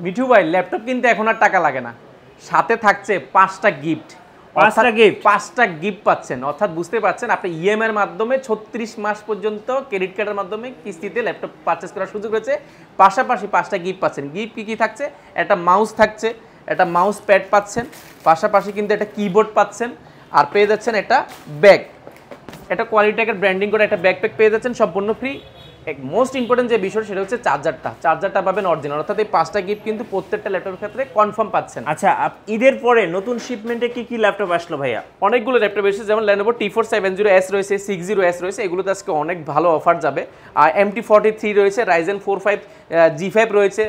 মিঠু ভাই ল্যাপটপ কিনতে এখন আর টাকা লাগে না, সাথে থাকছে 5টা গিফট। 5টা গিফট পাচ্ছেন, অর্থাৎ বুঝতে পারছেন আপনি ইএমআই এর মাধ্যমে 36 মাস পর্যন্ত ক্রেডিট কার্ডের মাধ্যমে কিস্তিতে ল্যাপটপ পারচেজ করার সুযোগ রয়েছে। পাশাপাশি 5টা গিফট পাচ্ছেন। গিফট কি থাকছে? একটা মাউস থাকছে, একটা মাউস প্যাড পাচ্ছেন, পাশাপাশি কিন্তু একটা কিবোর্ড পাচ্ছেন, আর পেয়ে যাচ্ছেন একটা ব্যাগ, একটা কোয়ালিটেকের ব্র্যান্ডিং করে একটা ব্যাকপ্যাক পেয়ে যাচ্ছেন সম্পূর্ণ ফ্রি। এক মোস্ট ইম্পর্টেন্ট যে বিষয় সেটা হচ্ছে চার্জারটা পাবেন অরিজিনাল, অর্থাৎ এই 5টা গিফট কিন্তু প্রত্যেকটা ল্যাপটপের ক্ষেত্রে কনফার্ম পাচ্ছেন। আচ্ছা, ঈদের পরে নতুন শিপমেন্টে কি কি ল্যাপটপ আসলো ভাইয়া? অনেকগুলো ল্যাপটপ এসেছে, যেমন Lenovo T470S রয়েছে, 60S রয়েছে, এগুলোতে আজকে অনেক ভালো অফার যাবে। আর MT43 রয়েছে, Ryzen 45 G5 রয়েছে,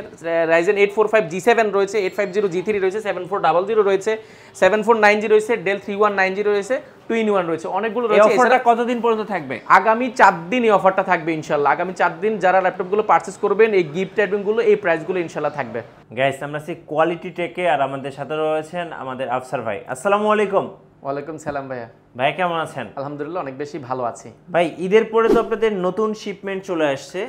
Ryzen 8 45 G7 রয়েছে, 850 G3 রয়েছে, 7400 রয়েছে, 7490 রয়েছে, Dell 3190 রয়েছে, 2-in-1 রয়েছে, অনেকগুলো রয়েছে। এই অফারটা কতদিন পর্যন্ত থাকবে? আগামী 4 দিন এই অফারটা থাকবে ইনশাআল্লাহ। আগামী 4 দিন যারা ল্যাপটপগুলো পারচেজ করবেন এই গিফট আইটেমগুলো, এই প্রাইসগুলো ইনশাআল্লাহ থাকবে। গাইস, আমরা আছি কোয়ালিটি টেকে, আর আমাদের সাথে রয়েছেন আমাদের আফসার ভাই। আসসালামু আলাইকুম। ওয়ালাইকুম সালাম ভাইয়া। ভাই কেমন আছেন? আলহামদুলিল্লাহ অনেক বেশি ভালো আছি। ভাই, ঈদের পরে তো আপনাদের নতুন শিপমেন্ট চলে আসছে,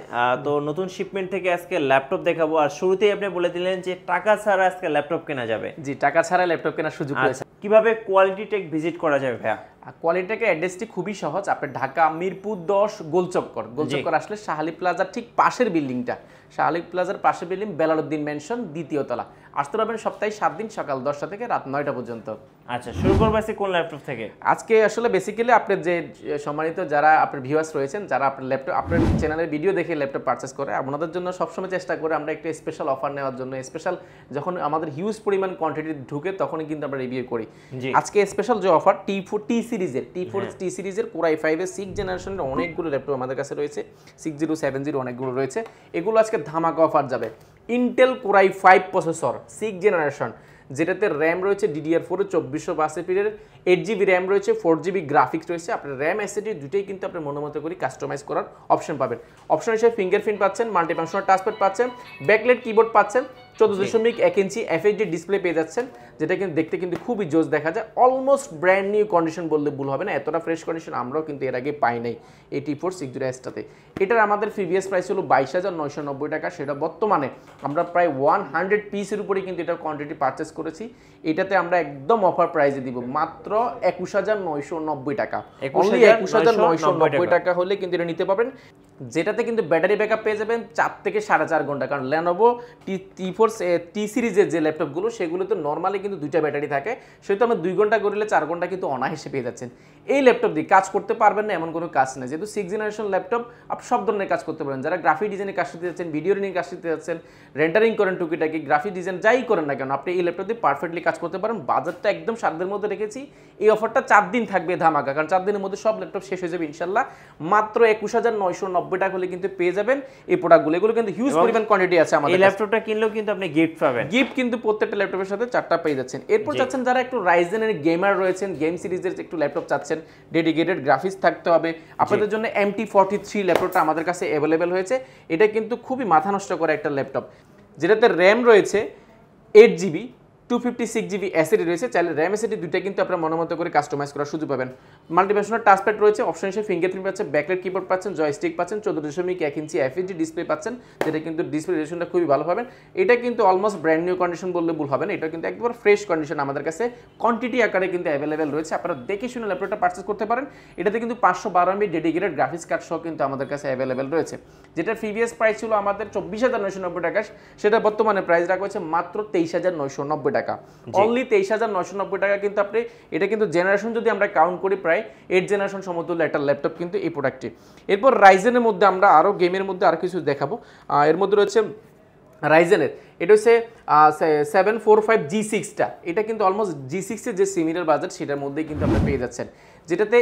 তো নতুন শিপমেন্ট থেকে আজকে ল্যাপটপ দেখাবো। আর শুরুতেই আপনি বলে দিলেন যে টাকা ছাড়া আজকে ল্যাপটপ কেনা যাবে। জি, টাকা ছাড়া ল্যাপটপ কেনার সুযোগ রয়েছে। কিভাবে কোয়ালিটি টেক ভিজিট করা যাবে ভাইয়া? কোয়ালিটিকে অ্যাড্রেসটি খুবই সহজ। আপনি ঢাকা মিরপুর 10 গোলচক্কর আসলে শাহালি প্লাজার ঠিক পাশের বিল্ডিংটা, শাহালি প্লাজার পাশের বিল্ডিং, বেলালউদ্দিন মেনশন, দ্বিতীয় তলা। আসতে পারবেন সপ্তাহে 7 দিন, সকাল 10টা থেকে রাত 9টা পর্যন্ত। আচ্ছা, শুরু করবো আজকে কোন ল্যাপটপ থেকে? আজকে আসলে বেসিক্যালি আপনার যে সম্মানিত যারা আপনার ভিউয়ার্স রয়েছেন, যারা আপনার ল্যাপটপ আপনার চ্যানেলের ভিডিও দেখে ল্যাপটপ পারচেস করে, আপনাদের জন্য সবসময় চেষ্টা করে আমরা একটু স্পেশাল অফার নেওয়ার জন্য। স্পেশাল যখন আমাদের হিউজ পরিমাণ কোয়ান্টিটি ঢুকে তখনই কিন্তু আমরা রিভিউ করি। আজকে স্পেশাল যে অফার T4 T সিরিজের Core i5 এর 6 জেনারেশনের অনেকগুলো ল্যাপটপ আমাদের কাছে রয়েছে, 6070 অনেকগুলো রয়েছে, এগুলো আজকে ধামাকা অফার যাবে। Intel Core i5 processor 6 generation, যেটাতে র্যাম রয়েছে DDR4 2482 এর, 8GB র্যাম রয়েছে, 4GB গ্রাফিক্স রয়েছে। আপনার র্যাম এসএসডি দুটোই কিন্তু আপনি মনোমতো করে কাস্টমাইজ করার অপশন পাবেন। অপশন হিসেবে ফিঙ্গারপ্রিন্ট পাচ্ছেন, মাল্টিফাংশনাল টাচপ্যাড পাচ্ছেন, ব্যাকলাইট কিবোর্ড পাচ্ছেন, 14.1 ইঞ্চি FHD ডিসপ্লে পেয়ে যাচ্ছেন, যেটা কিন্তু দেখতে কিন্তু খুবই জোস দেখা যায়। অলমোস্ট ব্র্যান্ড নিউ কন্ডিশন বললে ভুল হবে না, এতটা ফ্রেশ কন্ডিশন আমরাও কিন্তু এর আগে পাই নাই এই T4 60Sটাতে। এটার আমাদের প্রিভিয়াস প্রাইস হলো 22,990 টাকা, সেটা বর্তমানে আমরা প্রায় 100 পিসের উপরে কিন্তু এটার কোয়ান্টিটি পারচেস করেছি। এটাতে আমরা একদম অফার প্রাইসে দিব মাত্র 21,990 টাকা। অনলি 21,990 টাকা হলে কিন্তু এটা নিতে পারবেন, যেটাতে কিন্তু ব্যাটারি ব্যাকআপ পেয়ে যাবেন 4 থেকে 4.5 ঘন্টা। কারণ Lenovo T4 T সিরিজের যে ল্যাপটপগুলো সেগুলোতে নর্মালি কিন্তু 2টা ব্যাটারি থাকে, সেহেতু আমরা 2 ঘন্টা করলে 4 ঘন্টা কিন্তু অনায়াসে পেয়ে যাচ্ছেন। এই ল্যাপটপ দিয়ে কাজ করতে পারবেন না এমন কোনো কাজ নেই, যেহেতু 6 জেনারেশন ল্যাপটপ আপনি সব ধরনের কাজ করতে পারেন। যারা গ্রাফিক ডিজাইনের কাজ শিখতে যাচ্ছেন, ভিডিও নিয়ে কাজ শিখতে যাচ্ছেন, রেন্ডারিং করেন টুকিটাকি, গ্রাফিক ডিজাইন যাই করেন না কেন, আপনি এই ল্যাপটপ দিয়ে পারফেক্টলি কাজ করতে পারেন। বাজারটা একদম সাধ্যের মধ্যে রেখেছি। এই অফারটা 4 দিন থাকবে ধামাকা, কারণ 4 দিনের মধ্যে সব ল্যাপটপ শেষ হয়ে যাবে ইনশাল্লাহ। মাত্র 21,990 টাকা হলে কিন্তু পেয়ে যাবেন এই প্রোডাক্টগুলো। এগুলো কিন্তু হিউজ পরিমাণ কোয়ান্টিটি আছে আমাদের। এই ল্যাপটপটা কিনলেও কিন্তু আপনি গিফট পাবেন। গিফট কিন্তু প্রত্যেকটা ল্যাপটপের সাথে 4টা পেয়ে যাচ্ছেন। এরপর চাচ্ছেন যারা একটু রাইজেনের গেমার রয়েছেন, গেম সিরিজের একটু ল্যাপটপ চাচ্ছেন, ডেডিকেটেড গ্রাফিক্স থাকতে হবে, আপনাদের জন্য MT43 ল্যাপটপটা আমাদের কাছে অ্যাভেলেবেল হয়েছে। এটা কিন্তু খুবই মাথা নষ্ট করা একটা ল্যাপটপ, যেটাতে র্যাম রয়েছে 8GB, 256GB এসএসডি রয়েছে। চাইলে র্যাম এসএসডি দুইটা কিন্তু আপনারা মনোমতো করে কাস্টমাইজ করার সুযোগ পাবেন। মাল্টিফাংশনাল টাচপ্যাড রয়েছে, অপশন হিসেবে ফিঙ্গারপ্রিন্ট পাচ্ছেন, ব্যাকলাইট কিবোর্ড পাচ্ছেন, জয়স্টিক পাচ্ছেন, 14.1 ইঞ্চি FHD ডিসপ্লে পাচ্ছেন, যেটা কিন্তু ডিসপ্লে রেজোলিউশনটা খুবই ভালো পাবেন। এটা কিন্তু অলমোস্ট ব্র্যান্ড নিউ কন্ডিশন বললে ভুল হবে না, এটা কিন্তু একবার ফ্রেশ কন্ডিশন আমাদের কাছে কোয়ান্টিটি আকারে কিন্তু অ্যাভেলেবেল রয়েছে। আপনারা দেখে শুনে ল্যাপটপটা পারচেজ করতে পারেন। এটাতে কিন্তু 512 MB ডেডিকেটেড গ্রাফিক্স কার্ড সহ কিন্তু আমাদের কাছে অ্যাভেলেবেল রয়েছে, যেটার প্রিভিয়াস প্রাইস ছিল আমাদের 24,990 টাকা, সেটা বর্তমানে প্রাইস রাখা হয়েছে মাত্র 23,990 টাকা। অনলি 23,990 টাকা কিন্তু আপনি, এটা কিন্তু জেনারেশন যদি আমরা কাউন্ট করি প্রায় 8 জেনারেশন সমতুল্য একটা ল্যাপটপ কিন্তু এই প্রোডাক্টটি। এরপর রাইজেনের মধ্যে আমরা আরও গেমের মধ্যে আরও কিছু দেখাবো। এর মধ্যে রয়েছে রাইজেনের, এটা হচ্ছে 745 G6টা, এটা কিন্তু অলমোস্ট G6 এর যে সিমিলার বাজেট সেটার মধ্যেই কিন্তু আপনি পেয়ে যাচ্ছেন, যেটাতে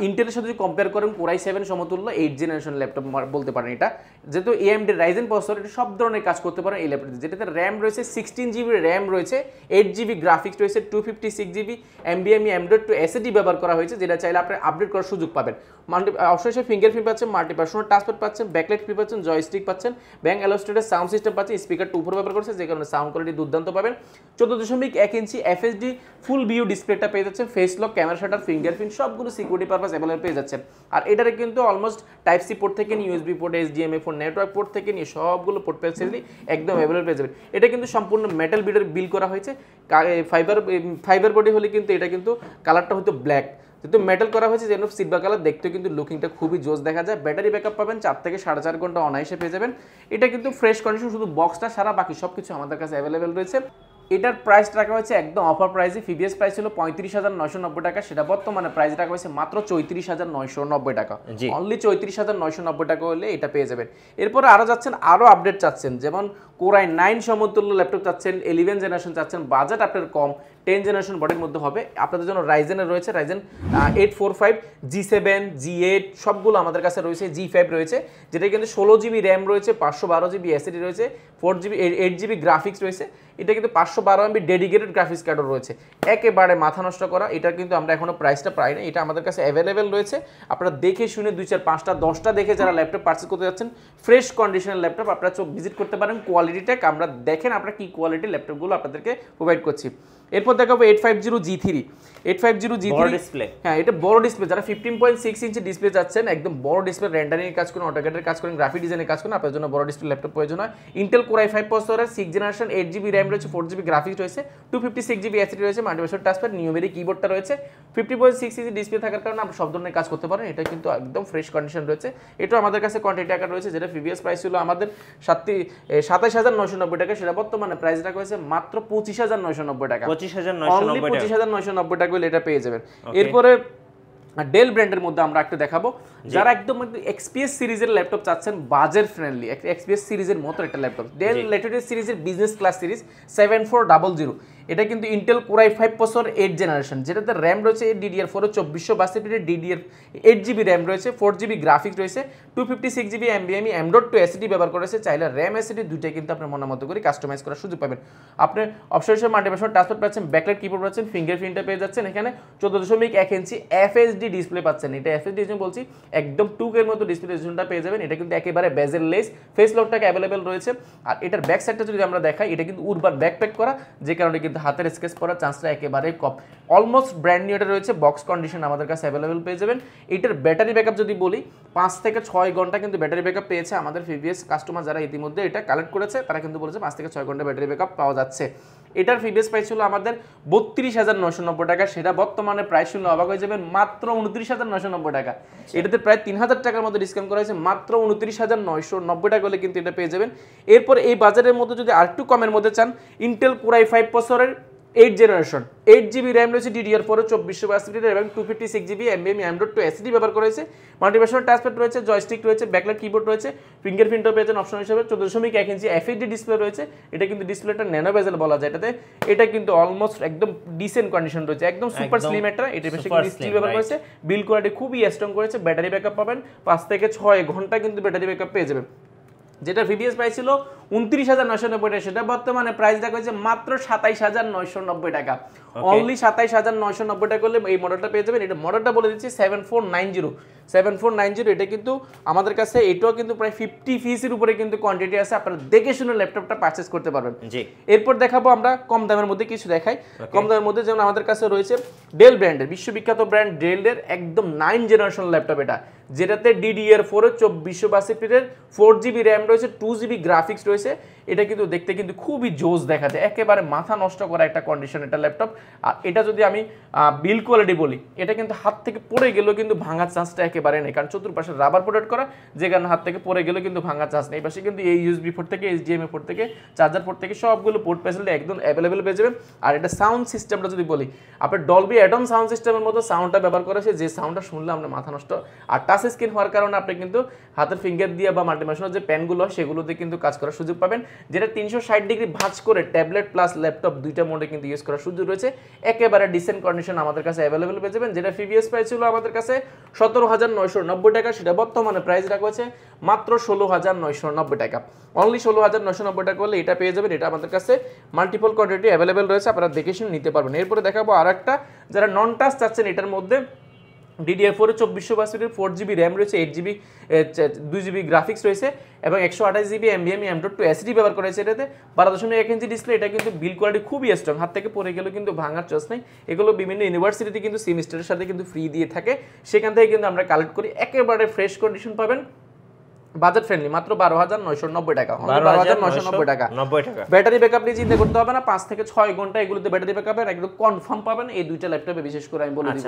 ইন্টেলের সাথে যদি কম্পেয়ার করেন Core i7 সমতুল্য 8 জেনারেশন ল্যাপটপ বলতে পারেন। এটা যেহেতু AMD রাইজেন প্রসেসর, এটা সব ধরনের কাজ করতে পারে এই ল্যাপটপে, যেটাতে র্যাম রয়েছে 16GB র্যাম রয়েছে, 8GB গ্রাফিক্স রয়েছে, 256GB NVMe M.2 SSD ব্যবহার করা হয়েছে, যেটা চাইলে আপনি আপডেট করার সুযোগ পাবেন। অপশন হিসেবে ফিঙ্গারপ্রিন্ট পাচ্ছেন, মাল্টিপার্সোনাল টাচপ্যাড পাচ্ছেন, ব্যাকলাইট কি পাচ্ছেন, জয়স্টিক পাচ্ছেন, ব্যাং অ্যালোস্টেটেড সাউন্ড সিস্টেম পাচ্ছেন, স্পিকার 2 পাবেন, ব্যবহার করছে, যে কারণে সাউন্ড কোয়ালিটি দুর্দান্ত পাবেন। 14.1 ইঞ্চি এফএসডি ফুল ভিউ ডিসপ্লেটা পেয়ে যাচ্ছে, face lock, camera shutter, fingerprint সবগুলো সিকিউরিটি পারপাস অ্যাভেলেবল পেয়ে যাচ্ছে। আর এটারে কিন্তু অলমোস্ট টাইপ সি পোর্ট থেকে নিয়ে USB port, HDMI port, network port থেকে নিয়ে সবগুলো পোর্ট ফ্যাসিলিটি একদম অ্যাভেলেবল পেয়ে যাবেন। এটা কিন্তু সম্পূর্ণ মেটাল বিল করা হয়েছে, ফাইবার বডি হলে কিন্তু এটা কিন্তু কালারটা হয়তো ব্ল্যাক, যেহেতু মেটাল করা হয়েছে যেন সিলভার কালার, দেখতেও কিন্তু লুকিংটা খুবই জোস দেখা যায়। ব্যাটারি ব্যাকআপ পাবেন 4 থেকে 4.5 ঘন্টা অনায়াসে পেয়ে যাবেন। এটা কিন্তু ফ্রেশ কন্ডিশন, শুধু বক্সটা সারা, বাকি সব কিছু আমাদের কাছে অ্যাভেলেবেল রয়েছে। এটার প্রাইস রাখা হয়েছে একদম অফার প্রাইসে। প্রিভিয়াস প্রাইস ছিল 35,990 টাকা, সেটা বর্তমানে প্রাইস রাখা হয়েছে মাত্র 34,990 টাকা। অনলি 34,990 টাকা হলে এটা পেয়ে যাবেন। এরপরে আরও যাচ্ছেন, আরও আপডেট চাচ্ছেন, যেমন কোরাই 9 সমতুল্য ল্যাপটপ চাচ্ছেন, 11 জেনারেশন চাচ্ছেন, বাজেট আপনার কম, 10 জেনারেশন বডির মধ্যে হবে, আপনাদের জন্য রাইজেনের রয়েছে, রাইজেন 845, G7, G8 সবগুলো আমাদের কাছে রয়েছে, G5 রয়েছে, যেটা কিন্তু 16 জিবি র্যাম রয়েছে, 512 জিবি এসএসডি রয়েছে, 8 জিবি গ্রাফিক্স রয়েছে। এটা কিন্তু 512 MB ডেডিকেটেড গ্রাফিক্স কার্ডও রয়েছে, একেবারে মাথা নষ্ট করা। এটা কিন্তু আমরা এখনো প্রাইসটা পাই না, এটা আমাদের কাছে অ্যাভেলেবেল রয়েছে। আপনারা দেখে শুনে 2, 4, 5টা 10টা দেখে যারা ল্যাপটপ পারচেজ করতে যাচ্ছেন, ফ্রেশ কন্ডিশনের ল্যাপটপ আপনারা চোখ ভিজিট করতে পারেন। কোয়ালিটিটা আমরা দেখেন আমরা কি কোয়ালিটির ল্যাপটপগুলো আপনাদেরকে প্রোভাইড করছি। এরপর দেখাবো 850 G3, 850 G3 ডিসপ্লে। হ্যাঁ, এটা বড় ডিসপ্লে, যারা 15.6 ইঞ্চি ডিসপ্লে যাচ্ছেন, একদম বড় ডিসপ্লে, রেন্ডারিং এর কাজ করেন, অটোক্যাডের কাজ করেন, গ্রাফিক ডিজাইনের কাজ করেন, আপনার জন্য বড় ডিসপ্লে ল্যাপটপ প্রয়োজন হয়। ইন্টেল কোর i5 প্রসেসরের 6 জেনারেশন, 8 জিবি র্যাম রয়েছে, 4 জিবি গ্রাফিক্স রয়েছে, 256 জিবি এসএসডি রয়েছে, মাল্টিভার্সাল টাচপ্যাড, নিউমেরিক কিবোর্ডটা রয়েছে। 50.6 ইঞ্চি ডিসপ্লে থাকার কারণে আপনি সব ধরনের কাজ করতে পারেন। এটা কিন্তু একদম ফ্রেশ কন্ডিশন রয়েছে। এটাও আমাদের কাছে কোয়ান্টিটি আকার রয়েছে, যেটা প্রিভিয়াস প্রাইস ছিল আমাদের 27,990 টাকা, সেটা বর্তমানে প্রাইস রাখা হয়েছে মাত্র 25,990 টাকা। 25,990 টাকা হলে এটা পেয়ে যাবেন। এরপরে ডেল ব্র্যান্ডের মধ্যে আমরা একটা দেখাবো, যারা একদম এক্সপিএস সিরিজের ল্যাপটপ চাচ্ছেন, বাজেট ফ্রেন্ডলি, এক্সপিএস সিরিজের মতো একটা ল্যাপটপ, ডেল ল্যাটিটিউড সিরিজের বিজনেস ক্লাস সিরিজ 7400। এটা কিন্তু Intel core i5 processor 8 generation, যেটাতে র্যাম রয়েছে DDR4 2462 DDR 8 জিবি র্যাম রয়েছে, 4 জিবি গ্রাফিক্স রয়েছে, 256 জিবি NVMe M.2 এসএসডি ব্যবহার করেছে। চাইলে র্যাম এসএসডি দুইটাই কিন্তু আপনার মনের মতো করে কাস্টমাইজ করার সুযোগ পাবেন। আপনি অপশন মাল্টিভার্সাল টাচপ্যাড পাচ্ছেন, ব্যাকলাইট কিবোর্ড পাচ্ছেন, ফিঙ্গারপ্রিন্টটা পেয়ে যাচ্ছেন। এখানে 14.1 ইঞ্চি এফএসডি ডিসপ্লে পাচ্ছেন। এটা এফএসডি ডিসপ্লে বলছি, একদম 2K এর মতো ডিসপ্লে রেজোলিউশনটা পেয়ে যাবেন। এটা কিন্তু একেবারে বেজেললেস, ফেস লকটাকে অ্যাভেলেবেল রয়েছে। আর এটার ব্যাক সাইডটা যদি আমরা দেখাই, এটা কিন্তু উরবান ব্যাকপ্যাক করা, যে কারণে কিন্তু হাতের স্কেচ পড়ার চান্সটা একেবারে কম। অলমোস্ট ব্র্যান্ড নিউ এটা রয়েছে, বক্স কন্ডিশন আমাদের কাছে অ্যাভেলেবেল পেয়ে যাবেন। এটার ব্যাটারি ব্যাকআপ যদি বলি, 5 থেকে 6 ঘন্টা কিন্তু ব্যাটারি ব্যাকআপ পেয়েছে। আমাদের প্রিভিয়াস কাস্টমার যারা ইতিমধ্যে এটা কালেক্ট করেছে, তারা কিন্তু বলেছে 5 থেকে 6 ঘন্টা ব্যাটারি ব্যাকআপ পাওয়া যাচ্ছে। এটার প্রিভিয়াস প্রাইস ছিল আমাদের 32,990 টাকা, সেটা বর্তমানে প্রাইস শুনলে অবাক হয়ে যাবেন মাত্র 29,990 টাকা। এটাতে প্রায় 3,000 টাকার মতো ডিসকাউন্ট করা হয়েছে, মাত্র 29,990 টাকা হলে কিন্তু এটা পেয়ে যাবেন। এরপর এই বাজারের মধ্যে যদি আরেকটু কমের মধ্যে চান, ইন্টেল কোর i5 প্রসেসরের 8 জেনারেশন, 8 জিবি র্যাম রয়েছে, DDR4 2462 এবং 256 জিবি NVMe M.2 এসএসডি ব্যবহার করেছে, মাল্টিভার্সাল টাচপ্যাড রয়েছে, জয়স্টিক রয়েছে, ব্যাকলাইট কিবোর্ড রয়েছে, ফিঙ্গারপ্রিন্টও পেয়েছেন অপশন হিসেবে, 14.1 ইঞ্চি এফএসডি ডিসপ্লে রয়েছে। এটা কিন্তু ডিসপ্লেটা ন্যানো বেজেল বলা যায় এটাতে। এটা কিন্তু অলমোস্ট একদম ডিসেন্ট কন্ডিশন রয়েছে, একদম সুপার স্লিম একটা। এটা বেশি স্টিল ব্যবহার করেছে, বিল্ড কোয়ালিটি খুবই স্ট্রং করেছে। ব্যাটারি ব্যাকআপ পাবেন 5 থেকে 6 ঘন্টা কিন্তু ব্যাটারি ব্যাকআপ পেয়ে যাবেন। যেটা প্রিভিয়াস প্রাইস ছিল 29,990 টাকা, সেটা বর্তমানে প্রাইস রাখা হয়েছে মাত্র 27,990 টাকা। অনলি 27,990 টাকা করলে এই মডেলটা পেয়ে যাবেন। এটা মডেলটা বলে দিচ্ছি 7490। এটা কিন্তু আমাদের কাছে এটাও কিন্তু প্রায় 50 পিসের উপরে কিন্তু কোয়ান্টিটি আছে, আপনারা দেখে শুনে ল্যাপটপটা পারচেজ করতে পারবেন। এরপর দেখাবো আমরা কম দামের মধ্যে কিছু দেখাই। কম দামের মধ্যে যেমন আমাদের কাছে রয়েছে ডেল ব্র্যান্ডের, বিশ্ববিখ্যাত ব্র্যান্ড ডেলের একদম 9 জেনারেশন ল্যাপটপ, এটা যেটাতে DDR4 2462 4 জিবি র্যাম রয়েছে, 2 জিবি গ্রাফিক্স রয়েছে। এটা কিন্তু দেখতে কিন্তু খুবই জোস দেখা যায়, একেবারে মাথা নষ্ট করা একটা কন্ডিশন এটা ল্যাপটপ। আর এটা যদি আমি বিল্ড কোয়ালিটি বলি, এটা কিন্তু হাত থেকে পড়ে গেলেও কিন্তু ভাঙার চান্সটা একেবারে নেই, কারণ চতুর্পাশে রাবার প্রোটেক্ট করা, যে কারণে হাত থেকে পড়ে গেলেও কিন্তু ভাঙার চান্স নেই। এই পাশে কিন্তু এই USB পোর্ট থেকে, HDMI পোর্ট থেকে, চার্জার পোর্ট থেকে সবগুলো পোর্ট ফ্যাসিলিটি একদম অ্যাভেলেবেল পেয়ে যাবেন। আর এটা সাউন্ড সিস্টেমটা যদি বলি, আপনার ডলবি অ্যাটম সাউন্ড সিস্টেমের মতো সাউন্ডটা ব্যবহার করেছে, যে সাউন্ডটা শুনলে আপনার মাথা নষ্ট। আর টাচ স্ক্রিন হওয়ার কারণে আপনি কিন্তু হাতের ফিঙ্গার দিয়ে বা মাল্টিভার্সাল যে পেনগুলো সেগুলোতে কিন্তু কাজ করার সুযোগ পাবেন, যেটা 360 ডিগ্রি ভাঁজ করে ট্যাবলেট প্লাস ল্যাপটপ দুইটা মোডে কিন্তু ইউজ করার সুযোগ রয়েছে। একেবারে ডিসেন্ট কন্ডিশন আমাদের কাছে অ্যাভেলেবেল পেয়ে যাবেন। যেটা প্রিভিয়াস প্রাইস ছিল আমাদের কাছে 17,990 টাকা, সেটা বর্তমানে প্রাইস রাখা হয়েছে মাত্র 16,990 টাকা। অনলি 16,990 টাকা হলে এটা পেয়ে যাবেন। এটা আমাদের কাছে মাল্টিপল কোয়ান্টিটি অ্যাভেলেবেল রয়েছে, আপনারা দেখে শুনে নিতে পারবেন। এরপরে দেখাবো আর একটা, যারা নন টাচ চাচ্ছেন এটার মধ্যে, DDR4 2400 4GB র্যাম রয়েছে, 8GB 2GB গ্রাফিক্স রয়েছে এবং 128GB NVMe M.2 SSD ব্যবহার করা হয়েছে এটাতে। 12.1 ইঞ্চি ডিসপ্লে, এটা কিন্তু বিল্ড কোয়ালিটি খুবই স্ট্রং, হাত থেকে পড়ে গেলেও কিন্তু ভাঙার চান্স নেই। এগুলো বিভিন্ন ইউনিভার্সিটিতে কিন্তু সেমিস্টারের সাথে কিন্তু ফ্রি দিয়ে থাকে, সেখান থেকে কিন্তু আমরা কালেক্ট করি, একেবারে ফ্রেশ কন্ডিশন পাবেন, বাজেট ফ্রেন্ডলি, মাত্র 12,990 টাকা, 12,990 টাকা। ব্যাটারি ব্যাকআপ নিয়ে চিন্তা করতে হবে না, 5 থেকে 6 ঘন্টা এগুলোতে ব্যাটারি ব্যাকআপ একদম কনফার্ম পাবেন এই দুইটা ল্যাপটপে, বিশেষ করে আমি বলে দিব।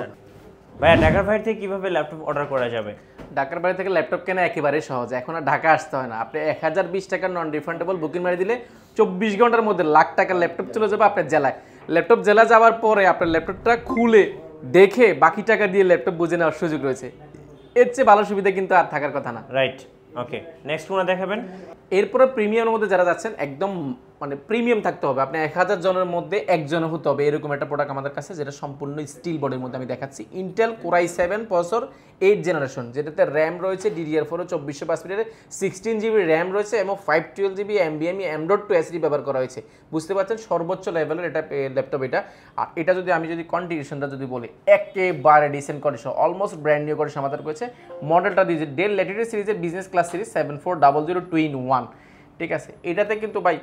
ভাইয়া ঢাকার বাইরে থেকে কিভাবে ল্যাপটপ অর্ডার করা যাবে? ঢাকার বাইরে থেকে ল্যাপটপ কেনা একেবারেই সহজ, এখন আর ঢাকা আসতে হয় না। আপনি 1020 টাকার নন রিফান্ডেবল বুকিং মারি দিলে 24 ঘন্টার মধ্যে লাখ টাকার ল্যাপটপ চলে যাবে আপনার জেলায়। ল্যাপটপ জেলা যাওয়ার পরে আপনার ল্যাপটপটা খুলে দেখে বাকি টাকা দিয়ে ল্যাপটপ বুঝে নেওয়ার সুযোগ রয়েছে। এর চেয়ে ভালো সুবিধা কিন্তু আর থাকার কথা না। রাইট, ওকে, নেক্সট কোনটা দেখাবেন? এরপরে প্রিমিয়ামের মধ্যে যারা যাচ্ছেন, একদম মানে প্রিমিয়াম থাকতে হবে, আপনি 1000 জনের মধ্যে একজন হতে হবে, এরকম একটা প্রোডাক্ট আমাদের কাছে, যেটা সম্পূর্ণ স্টিল বডির মধ্যে আমি দেখাচ্ছি। Intel Core i7 processor 8 generation, যেটাতে র্যাম রয়েছে DDR4 2400 16GB র্যাম রয়েছে এবং 512GB NVMe M.2 SSD ব্যবহার করা হয়েছে। বুঝতে পারছেন সর্বোচ্চ লেভেলের এটা ল্যাপটপ এটা। আর এটা যদি আমি কন্ডিশনটা যদি বলি, একেবারে dissent condition, almost brand new condition আমাদের রয়েছে। মডেলটা দিয়েছে ডেল ল্যাটিটিউড সিরিজের বিজনেস ক্লাস সিরিজ 7400 2-in-1, ঠিক আছে। এটাতে কিন্তু ভাই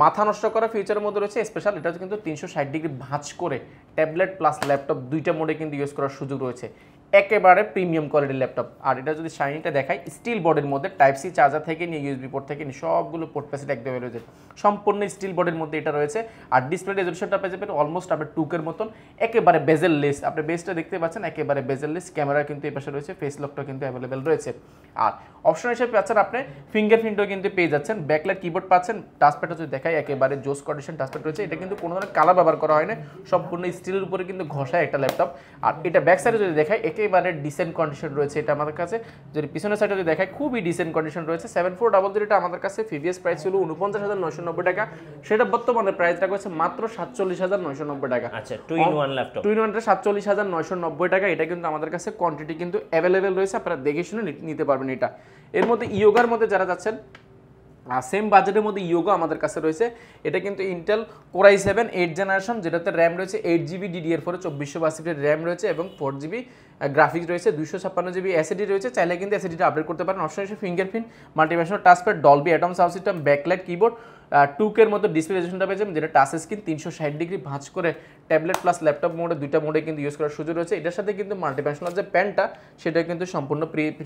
মাথা নষ্ট করা ফিউচারের মধ্যে রয়েছে স্পেশাল, এটা কিন্তু 360 ডিগ্রি ভাঁজ করে ট্যাবলেট প্লাস ল্যাপটপ দুইটা মোডে কিন্তু ইউজ করার সুযোগ রয়েছে, একেবারে প্রিমিয়াম কোয়ালিটির ল্যাপটপ। আর এটা যদি শাইনিংটা দেখাই, স্টিল বডির মধ্যে টাইপ সি চার্জার থেকে নিয়ে ইউএসবি পোর্ট থেকে নিয়ে সবগুলো পোর্ট ফ্যাসিলিটি একদম রয়েছে, সম্পূর্ণ স্টিল বডির মধ্যে এটা রয়েছে। আর ডিসপ্লে রেজলিউশনটা পেয়ে যাবেন অলমোস্ট আপনার 2K মতন, একেবারে বেজেললেস, আপনি বেসটা দেখতে পাচ্ছেন একেবারে বেজেললেস, ক্যামেরা কিন্তু এই পাশে রয়েছে, ফেস লকটা কিন্তু অ্যাভেলেবেল রয়েছে। আর অপশন হিসেবে পাচ্ছেন আপনি ফিঙ্গারপ্রিন্টও কিন্তু পেয়ে যাচ্ছেন, ব্যাকলাইট কিবোর্ড পাচ্ছেন, টাচপ্যাডটা যদি দেখাই একেবারে জোস কন্ডিশন টাচপ্যাড রয়েছে, এটা কিন্তু কোনো ধরনের কালার ব্যবহার করা হয় না, সম্পূর্ণ স্টিলের উপরে কিন্তু ঘষায় একটা ল্যাপটপ। আর এটা ব্যাক সাইডে যদি দেখাই একেবারে ডিসেন্ট কন্ডিশন রয়েছে এটা আমাদের কাছে। যদি পিছনের সাইডে যদি দেখাই খুবই ডিসেন্ট কন্ডিশন রয়েছে। 7400 এটা আমাদের কাছে প্রিভিয়াস প্রাইস ছিল 49,990 টাকা, সেটা বর্তমানে প্রাইস রাখা হয়েছে মাত্র 47,990 টাকা। আচ্ছা, 2-in-1 ল্যাপটপ, 2-in-1 47,990 টাকা। এটা কিন্তু আমাদের কাছে কোয়ান্টিটি কিন্তু অ্যাভেলেবেল রয়েছে, আপনারা দেখে শুনে নিতে পারবেন এটা। এর মধ্যে ইয়োগার মধ্যে যারা যাচ্ছেন, সেম বাজেটের মধ্যে ইয়োগো আমাদের কাছে রয়েছে। এটা কিন্তু ইন্টেল Core i7 8 জেনারেশন, যেটাতে র্যাম রয়েছে 8GB DDR4 2400 র্যাম রয়েছে এবং 4GB গ্রাফিক্স রয়েছে, 256GB SSD রয়েছে। চাইলে কিন্তু SSDটা আপডেট করতে পারেন। অপশন হিসেবে ফিঙ্গারপ্রিন্ট, মাল্টিপ্যাশনাল touchpad, Dolby Atmos sound system, backlight keyboard, 2K মতো ডিসপ্লে রেজলিউশনটা পেয়েছেন, যেটা টাচ স্ক্রিন 360 ডিগ্রি ভাঁজ করে ট্যাবলেট প্লাস ল্যাপটপ মোডে দুইটা মোডে কিন্তু ইউজ করার সুযোগ রয়েছে। এটার সাথে কিন্তু মাল্টিপ্যাশনাল যে প্যানটা সেটা কিন্তু সম্পূর্ণ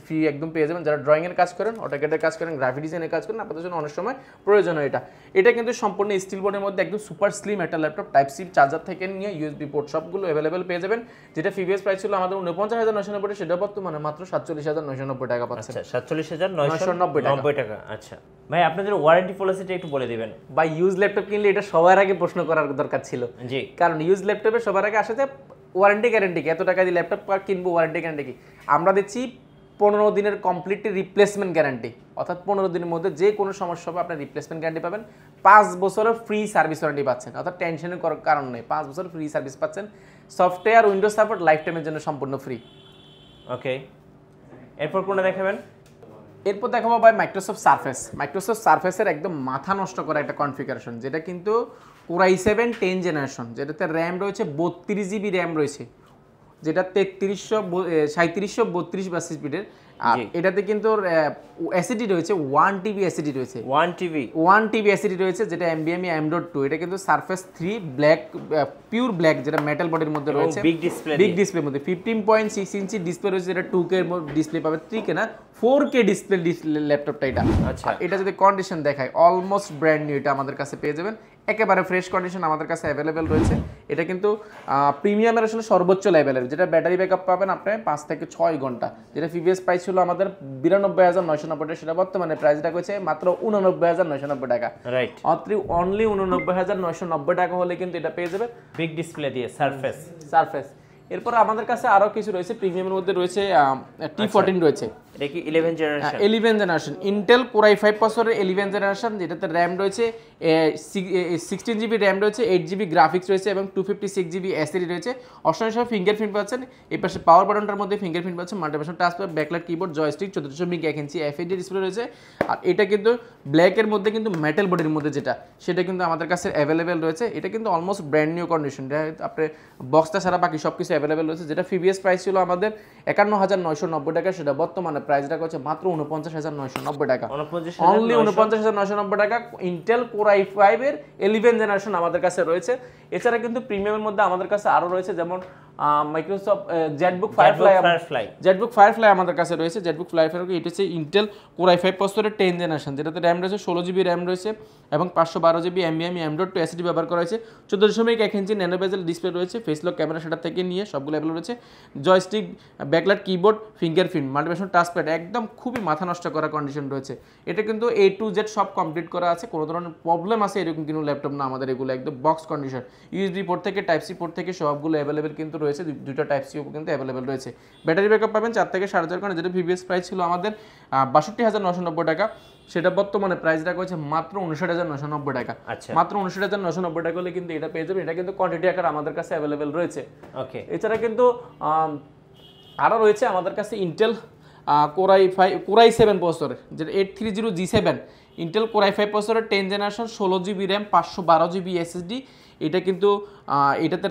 ফ্রি একদম পেয়ে যাবেন। যারা ড্রয়িংয়ের কাজ করেন, অটোক্যাডের কাজ করেন, গ্রাফিক ডিজাইনের কাজ করেন, আপনাদের জন্য অনেক সময় প্রয়োজন হয় এটা। এটা কিন্তু সম্পূর্ণ স্টিল বডির মধ্যে একদম সুপার স্লিম একটা ল্যাপটপ, টাইপ সি চার্জার থেকে নিয়ে ইউএসবি পোর্ট সবগুলো অ্যাভেলেবেল পেয়ে যাবেন। যেটা প্রিভিয়াস প্রাইস ছিল আমাদের 49,990, সেটা বর্তমানে মাত্র 47,990 টাকা পাচ্ছেন। 47,990 টাকা। আচ্ছা ভাই, আপনাদের ওয়ারেন্টি পলিসিটা একটু বলে দিবেন। বা ইউজ ল্যাপটপ কিনলে এটা সবার আগে প্রশ্ন করার দরকার ছিল, জি, কারণ ইউজ ল্যাপটপে সবার আগে আসে যে ওয়ারেন্টি গ্যারেন্টি কি, এত টাকা দিয়ে ল্যাপটপ কিনবো ওয়ারেন্টি গ্যারেন্টি কি। আমরা দিচ্ছি 15 দিনের কমপ্লিটলি রিপ্লেসমেন্ট গ্যারান্টি, অর্থাৎ 15 দিনের মধ্যে যে কোনো সমস্যা হবে আপনি রিপ্লেসমেন্ট গ্যারান্টি পাবেন। 5 বছরের ফ্রি সার্ভিস ওয়ারেন্টি পাচ্ছেন, অর্থাৎ টেনশনের কারণ নেই, 5 বছর ফ্রি সার্ভিস পাচ্ছেন। সফটওয়্যার উইন্ডোজ সাপোর্ট লাইফ টাইমের জন্য সম্পূর্ণ ফ্রি। ওকে, এরপর কোনটা দেখাবেন? এরপর দেখাবো ভাই মাইক্রোসফট সারফেস। মাইক্রোসফট সারফেসের একদম মাথা নষ্ট করা একটা কনফিগারেশন, যেটা কিন্তু Core i7 10 জেনারেশন, যেটাতে র্যাম রয়েছে 32GB র্যাম রয়েছে, যেটা 3732 স্পিডের। আর এটাতে কিন্তু এসএসডি রয়েছে 1TB এসএসডি রয়েছে, 1TB এসএসডি রয়েছে, যেটা NVMe M.2। এটা কিন্তু সারফেস 3 ব্ল্যাক, পিওর ব্ল্যাক, যেটা মেটাল বডির মধ্যে রয়েছে, বিগ ডিসপ্লের মধ্যে 15.6 ইঞ্চি ডিসপ্লে রয়েছে, যেটা 2K ডিসপ্লে পাবে, 3K না 4K ডিসপ্লে ল্যাপটপটা এটা। আচ্ছা, এটা যদি কন্ডিশন দেখায় অলমোস্ট ব্র্যান্ড নিউ, এটা আমাদের কাছে পেয়ে যাবেন, একেবারে ফ্রেশ কন্ডিশন আমাদের কাছে অ্যাভেলেবেল রয়েছে। এটা কিন্তু প্রিমিয়ামের আসলে সর্বোচ্চ লেভেলের, যেটা ব্যাটারি ব্যাকআপ পাবেন আপনি 5 থেকে 6 ঘন্টা, যেটা প্রিভিয়াস প্রাইস ছিল আমাদের 92,990 টাকা, সেটা বর্তমানে প্রাইসটা হচ্ছে মাত্র 89,990 টাকা। রাইট, অনলি 89,990 টাকা হলে কিন্তু এটা পেয়ে যাবে বিগ ডিসপ্লে দিয়ে সারফেস। এরপর আমাদের কাছে আরো কিছু রয়েছে, প্রিমিয়ামের মধ্যে রয়েছে T14 রয়েছে, এটা কি 11 generation? 11 generation Intel core i5 প্রসেসরের 11 জেনারেশন, যেটাতে র্যাম রয়েছে 16 জিবি র্যাম রয়েছে, 8 জিবি গ্রাফিক্স রয়েছে এবং 256 জিবি এসএসডি রয়েছে। অপশনের সব ফিঙ্গারপ্রিন্ট পাচ্ছেন, এই পাশে পাওয়ার বাটনটার মধ্যে ফিঙ্গারপ্রিন্ট পাচ্ছেন, multiperson touch pad, backlight keyboard, joystick, 14.1 inch FHD display রয়েছে। আর এটা কিন্তু ব্ল্যাকের মধ্যে কিন্তু মেটাল বডির মধ্যে যেটা, সেটা কিন্তু আমাদের কাছে অ্যাভেলেবেল রয়েছে। এটা কিন্তু অলমোস্ট ব্র্যান্ড নিউ কন্ডিশন, আপনি বক্সটা ছাড়া বাকি সব কিছু অ্যাভেলেবেল রয়েছে। যেটা প্রিভিয়াস প্রাইস ছিল আমাদের 51,990 টাকা, সেটা বর্তমানে প্রাইস রাখা হচ্ছে মাত্র 49,990 টাকা, অনলি 49,990 টাকা। ইন্টেল কোর i5 এর 11 জেনারেশন আমাদের কাছে রয়েছে। এছাড়া কিন্তু প্রিমিয়ামের মধ্যে আমাদের কাছে আরো রয়েছে, যেমন মাইক্রোসফট জেটবুক ফায়ারফ্লাই আমাদের কাছে রয়েছে। জেটবুক ফায়ারফ্লাই এটা হচ্ছে ইন্টেল কোর i5 প্রসেসরের 10 জেনারেশন, যেটাতে র্যাম রয়েছে 16 জিবি র্যাম রয়েছে এবং 512 জিবি এমবিএম M.2 এসএসডি ব্যবহার করা হয়েছে। 14.1 ইঞ্চি ন্যানো বেজেল ডিসপ্লে রয়েছে, ফেস লক ক্যামেরা সেটা থেকে নিয়ে সবগুলো অ্যাভেলেবল রয়েছে। Joystick, backlight keyboard, fingerprint, multiperson touch pad, একদম খুবই মাথা নষ্ট করা কন্ডিশন রয়েছে। এটা কিন্তু A to Z সব কমপ্লিট করা আছে, কোনো ধরনের প্রবলেম আছে এরকম কিন্তু ল্যাপটপ না আমাদের, এগুলো একদম বক্স কন্ডিশন। ইউএসবি পোর্ট থেকে টাইপ সি পোর্ট থেকে সবগুলো অ্যাভেলেবেল কিন্তু রয়েছে, দুটো টাইপ সি কিন্তু অ্যাভেলেবেল রয়েছে। ব্যাটারি ব্যাকআপ পাবেন 4 থেকে 4.5 ঘন্টা, যেটা প্রিভিয়াস প্রাইস ছিল আমাদের 62,990 টাকা, সেটা বর্তমানে প্রাইস রাখা হয়েছে মাত্র 59,990 টাকা। মাত্র 59,990 টাকা হলে কিন্তু এটা পেয়ে যাবেন। এটা কিন্তু কোয়ান্টিটি আকারে আমাদের কাছে অ্যাভেলেবেল রয়েছে। ওকে, এছাড়া কিন্তু আরও রয়েছে আমাদের কাছে ইন্টেল কোর i7 প্রসেসর, যেটা 830G7 ইন্টেল কোর i5 প্রসেসরের 10 generation, 16 GB RAM, 512 GB SSD. এটা কিন্তু এটাতে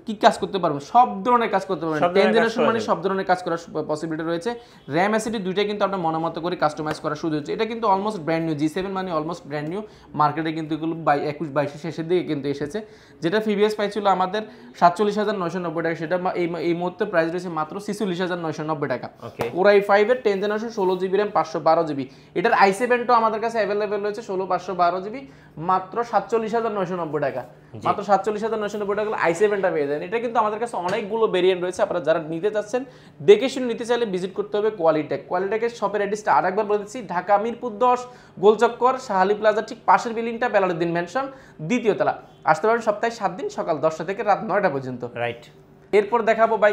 কি কাজ করতে পারবেন, সব ধরনের কাজ করতে পারবেন। 10 জেনারেশন মানে সব ধরনের কাজ করার পসিবিলিটি রয়েছে। র্যাম এসএসডি দুইটাই কিন্তু আপনার মনের মতো করে কাস্টমাইজ করার সুযোগ হচ্ছে। এটা কিন্তু অলমোস্ট ব্র্যান্ড নিউ, G7 মানে অলমোস্ট ব্র্যান্ড নিউ, মার্কেটে কিন্তু এগুলো 21-22 শেষের দিকে কিন্তু এসেছে। যেটা প্রিভিয়াস প্রাইস ছিল আমাদের 47,990 টাকা, সেটা এই মুহূর্তে প্রাইস রয়েছে মাত্র 46,990 টাকা। কোর i5 এর 10 জেনারেশন, 16 জিবি র্যাম, 512 জিবি। এটার i7টা আমাদের কাছে অ্যাভেলেবেল রয়েছে 16/512 জিবি, মাত্র 47,990 টাকা। মাত্র 47,990 টাকা i7টা পেয়ে যাবেন। এটা কিন্তু আমাদের কাছে অনেকগুলো ভেরিয়েন্ট রয়েছে, আপনারা যারা নিতে চাচ্ছেন দেখে শুনে নিতে চাইলে ভিজিট করতে হবে কোয়ালিটেকের শপের অ্যাড্রেসটা আরেকবার বলে দিচ্ছি, ঢাকা মিরপুর 10 গোলচক্কর শাহালি প্লাজা ঠিক পাশের বিল্ডিংটা, বেলালুদ্দিন ম্যানশন, দ্বিতীয় তলা। আসতে পারেন সপ্তাহে 7 দিন, সকাল 10টা থেকে রাত 9টা পর্যন্ত। রাইট। এরপর দেখাবো ভাই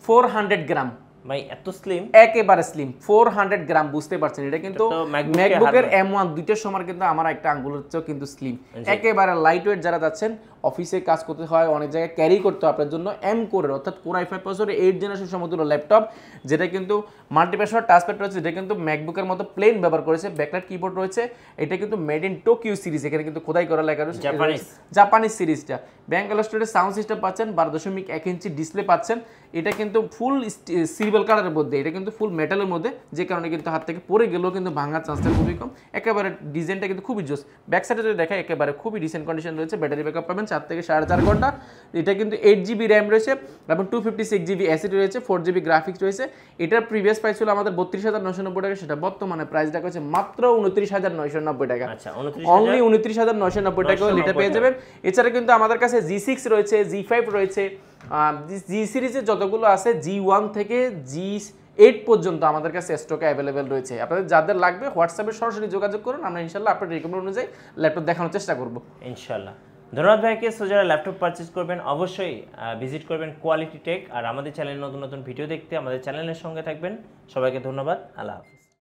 400 গ্রাম, ভাই এত স্লিম, একেবারে স্লিম 400 গ্রাম, বুঝতে পারছেন এটা কিন্তু ম্যাকবুকের M1 দুইটার সময় কিন্তু আমার একটা আঙ্গুলের চেয়েও কিন্তু স্লিম, একেবারে লাইট ওয়েট। যারা যাচ্ছেন অফিসে কাজ করতে হয়, অনেক জায়গায় ক্যারি করতে হয়, আপনার জন্য M কোরের অর্থাৎ কোর i5 প্রসেসরের 8 জেনারেশন সমতুল্য ল্যাপটপ, যেটা কিন্তু মাল্টিপারসন টাচপ্যাড রয়েছে, যেটা কিন্তু ম্যাকবুকের মতো প্লেন ব্যবহার করেছে, ব্যাকলাইট কিবোর্ড রয়েছে। এটা কিন্তু মেড ইন টোকিও সিরিজ, এখানে কিন্তু খোদাই করা লেখা রয়েছে জাপানিজ সিরিজটা। ব্যাঙ্গালোর স্টোরে সাউন্ড সিস্টেম পাচ্ছেন, 12.1 ইঞ্চি ডিসপ্লে পাচ্ছেন। এটা কিন্তু ফুল সিলভার কালারের মধ্যে, এটা কিন্তু ফুল মেটালের মধ্যে, যে কারণে কিন্তু হাত থেকে পড়ে গেলেও কিন্তু ভাঙার চান্সটা খুবই কম। একেবারে ডিজাইনটা কিন্তু খুবই জোস। ব্যাক সাইডে যদি দেখা একেবারে খুবই রিসেন্ট কন্ডিশন রয়েছে। ব্যাটারি ব্যাকআপ পাবেন 4 থেকে 4.5 ঘন্টা। এটা কিন্তু 8 জিবি র্যাম রয়েছে এবং 256 জিবি এসএসডি রয়েছে, 4 জিবি গ্রাফিক্স রয়েছে। এটার প্রিভিয়াস প্রাইস ছিল আমাদের 32,990 টাকা, সেটা বর্তমানে প্রাইস রাখা হচ্ছে মাত্র 29,990 টাকা। অনলি 29,990 টাকা লিটার পেয়ে যাবেন। এছাড়া কিন্তু আমাদের কাছে G6 রয়েছে, G5 রয়েছে, জি সিরিজের যতগুলো আছে G1 থেকে G8 পর্যন্ত আমাদের কাছে স্টকে অ্যাভেলেবেল রয়েছে। আপনাদের যাদের লাগবে হোয়াটসঅ্যাপে সরাসরি যোগাযোগ করুন, আমরা ইনশাল্লাহ আপনার রিকমেন্ড অনুযায়ী ল্যাপটপ দেখানোর চেষ্টা করব ইনশাল্লাহ। ধন্যবাদ ভাইকে। সো যারা ল্যাপটপ পারচেজ করবেন অবশ্যই ভিজিট করবেন কোয়ালিটি টেক, আর আমাদের চ্যানেলে নতুন নতুন ভিডিও দেখতে আমাদের চ্যানেলের সঙ্গে থাকবেন। সবাইকে ধন্যবাদ, আল্লাহ হাফেজ।